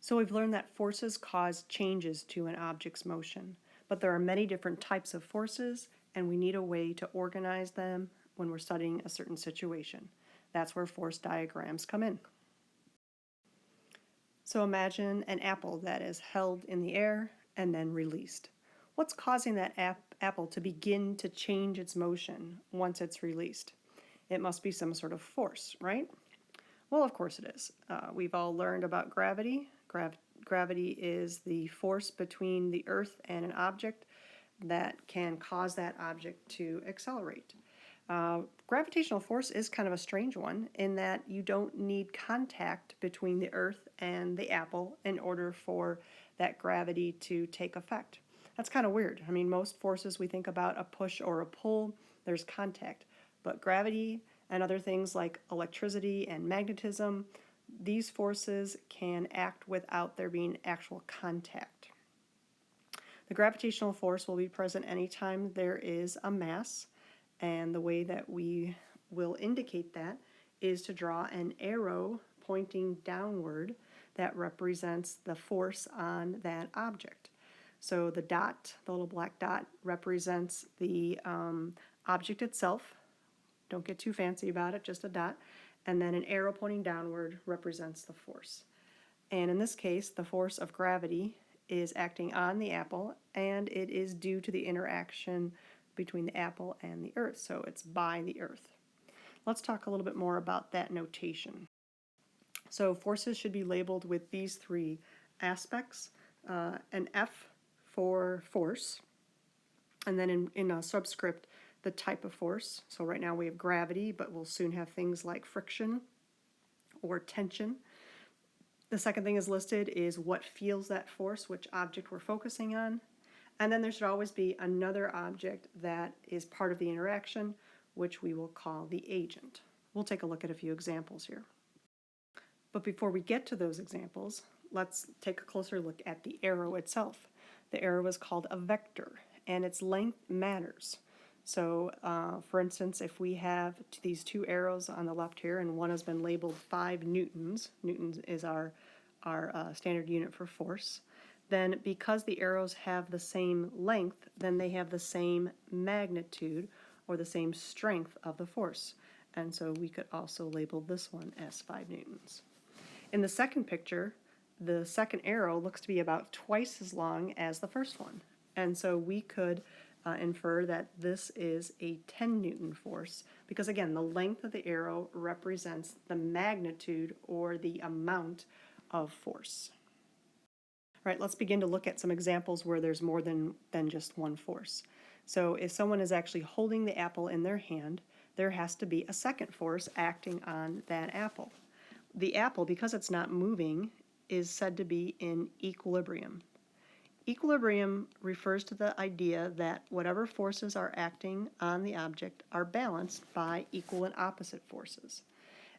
So we've learned that forces cause changes to an object's motion, but there are many different types of forces, and we need a way to organize them when we're studying a certain situation. That's where force diagrams come in. So imagine an apple that is held in the air and then released. What's causing that apple to begin to change its motion once it's released? It must be some sort of force, right? Well, of course it is. We've all learned about gravity. Gravity is the force between the earth and an object that can cause that object to accelerate. Gravitational force is kind of a strange one in that you don't need contact between the earth and the apple in order for that gravity to take effect. That's kind of weird. I mean, most forces we think about a push or a pull, there's contact. But gravity and other things like electricity and magnetism, these forces can act without there being actual contact. The gravitational force will be present anytime there is a mass, and the way that we will indicate that is to draw an arrow pointing downward that represents the force on that object. So the dot, the little black dot, represents the object itself. Don't get too fancy about it, just a dot. And then an arrow pointing downward represents the force. And in this case, the force of gravity is acting on the apple, and it is due to the interaction between the apple and the earth, so it's by the earth. Let's talk a little bit more about that notation. So forces should be labeled with these three aspects, an F for force, and then in a subscript, the type of force. So right now we have gravity, but we'll soon have things like friction or tension. The second thing is listed is what feels that force, which object we're focusing on. And then there should always be another object that is part of the interaction, which we will call the agent. We'll take a look at a few examples here. But before we get to those examples, let's take a closer look at the arrow itself. The arrow is called a vector, and its length matters. So, for instance, if we have these two arrows on the left here, and one has been labeled 5 newtons, newtons is our standard unit for force, then because the arrows have the same length, then they have the same magnitude or the same strength of the force. And so we could also label this one as 5 newtons. In the second picture, the second arrow looks to be about twice as long as the first one. And so we could infer that this is a 10 Newton force because, again, the length of the arrow represents the magnitude or the amount of force. All right, let's begin to look at some examples where there's more than just one force. So if someone is actually holding the apple in their hand, there has to be a second force acting on that apple. The apple, because it's not moving, is said to be in equilibrium. Equilibrium refers to the idea that whatever forces are acting on the object are balanced by equal and opposite forces.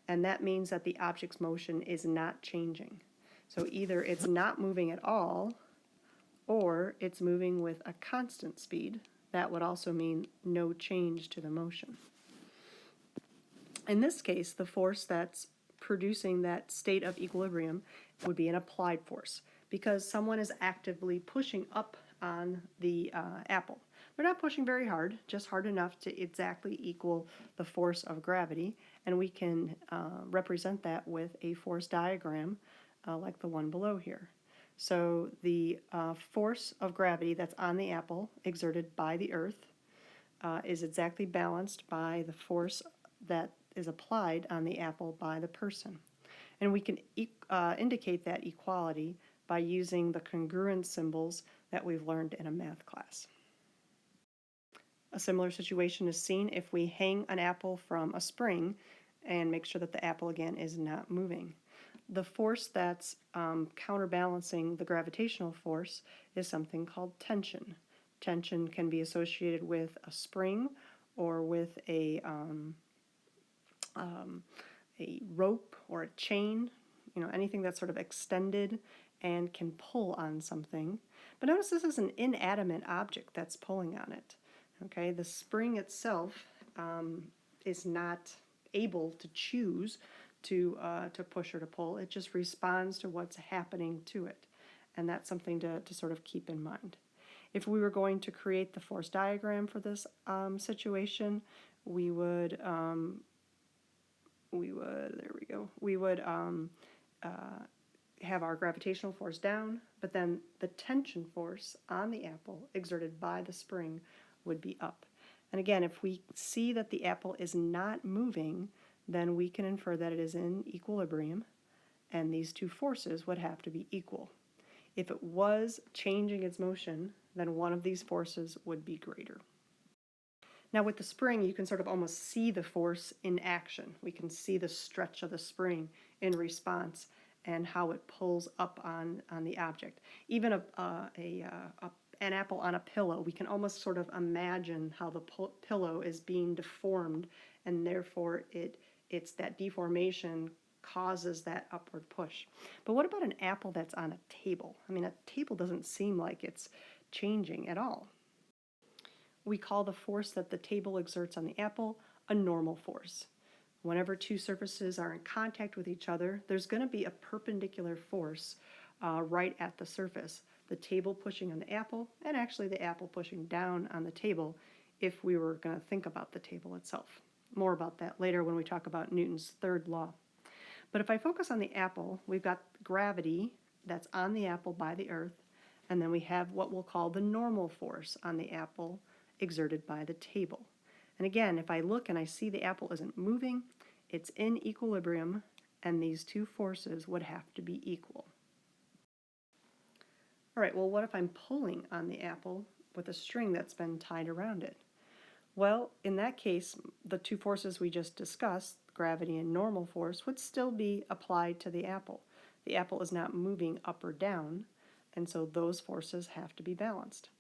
And that means that the object's motion is not changing. So either it's not moving at all, or it's moving with a constant speed. That would also mean no change to the motion. In this case, the force that's producing that state of equilibrium would be an applied force because someone is actively pushing up on the apple. They're not pushing very hard, just hard enough to exactly equal the force of gravity, and we can represent that with a force diagram like the one below here. So the force of gravity that's on the apple exerted by the earth is exactly balanced by the force that is applied on the apple by the person. And we can indicate that equality by using the congruence symbols that we've learned in a math class. A similar situation is seen if we hang an apple from a spring and make sure that the apple again is not moving. The force that's counterbalancing the gravitational force is something called tension. Tension can be associated with a spring or with a rope or a chain, anything that's sort of extended and can pull on something. But notice this is an inanimate object that's pulling on it. Okay, the spring itself is not able to choose to push or to pull. It just responds to what's happening to it. And that's something to sort of keep in mind. If we were going to create the force diagram for this situation, we would, there we go, we would have our gravitational force down, but then the tension force on the apple exerted by the spring would be up. And again, if we see that the apple is not moving, then we can infer that it is in equilibrium, and these two forces would have to be equal. If it was changing its motion, then one of these forces would be greater. Now with the spring, you can sort of almost see the force in action. We can see the stretch of the spring in response and how it pulls up on the object. Even an apple on a pillow, we can almost sort of imagine how the pillow is being deformed, and therefore it's that deformation causes that upward push. But what about an apple that's on a table? I mean, a table doesn't seem like it's changing at all. We call the force that the table exerts on the apple a normal force. Whenever two surfaces are in contact with each other, there's going to be a perpendicular force right at the surface. The table pushing on the apple, and actually the apple pushing down on the table if we were going to think about the table itself. More about that later when we talk about Newton's third law. But if I focus on the apple, we've got gravity that's on the apple by the earth, and then we have what we'll call the normal force on the apple exerted by the table. And again, if I look and I see the apple isn't moving, it's in equilibrium, and these two forces would have to be equal. All right, well, what if I'm pulling on the apple with a string that's been tied around it? Well, in that case, the two forces we just discussed, gravity and normal force, would still be applied to the apple. The apple is not moving up or down, and so those forces have to be balanced.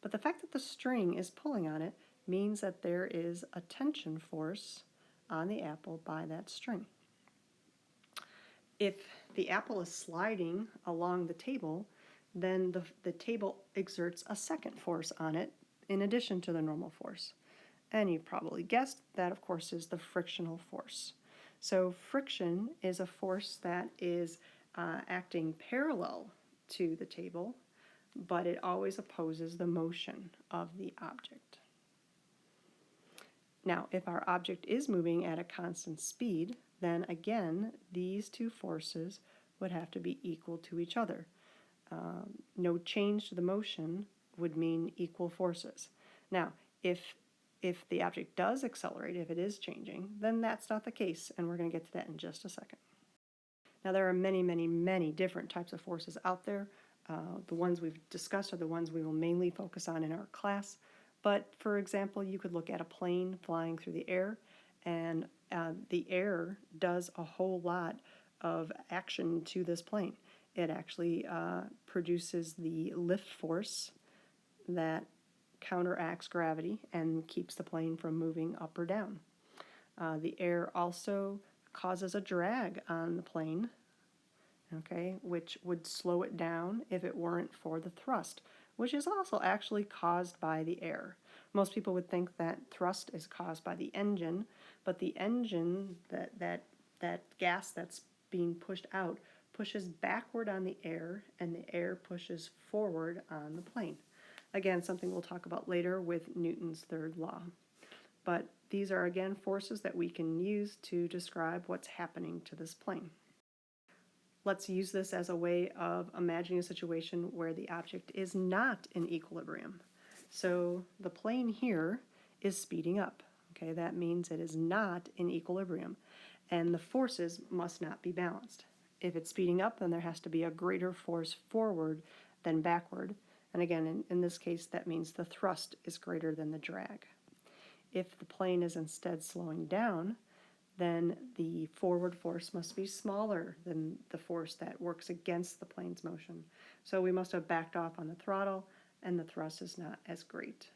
But the fact that the string is pulling on it means that there is a tension force on the apple by that string. If the apple is sliding along the table, then the table exerts a second force on it in addition to the normal force. And you've probably guessed that, of course, is the frictional force. So friction is a force that is acting parallel to the table, but it always opposes the motion of the object. Now, if our object is moving at a constant speed, then again, these two forces would have to be equal to each other. No change to the motion would mean equal forces. Now, if the object does accelerate, if it is changing, then that's not the case, and we're going to get to that in just a second. Now, there are many, many, many different types of forces out there. The ones we've discussed are the ones we will mainly focus on in our class. But for example, you could look at a plane flying through the air, and the air does a whole lot of action to this plane. It actually produces the lift force that counteracts gravity and keeps the plane from moving up or down. The air also causes a drag on the plane, okay, which would slow it down if it weren't for the thrust, which is also actually caused by the air. Most people would think that thrust is caused by the engine, but the engine, that gas that's being pushed out, pushes backward on the air, and the air pushes forward on the plane. Again, something we'll talk about later with Newton's third law. But these are, again, forces that we can use to describe what's happening to this plane. Let's use this as a way of imagining a situation where the object is not in equilibrium. So the plane here is speeding up. Okay, that means it is not in equilibrium, and the forces must not be balanced. If it's speeding up, then there has to be a greater force forward than backward. And again, in this case, that means the thrust is greater than the drag. If the plane is instead slowing down, then the forward force must be smaller than the force that works against the plane's motion. So we must have backed off on the throttle, and the thrust is not as great.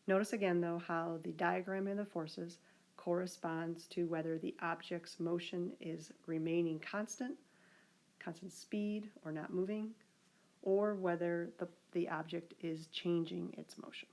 Notice again, though, how the diagram of the forces corresponds to whether the object's motion is remaining constant speed, or not moving, or whether the object is changing its motion.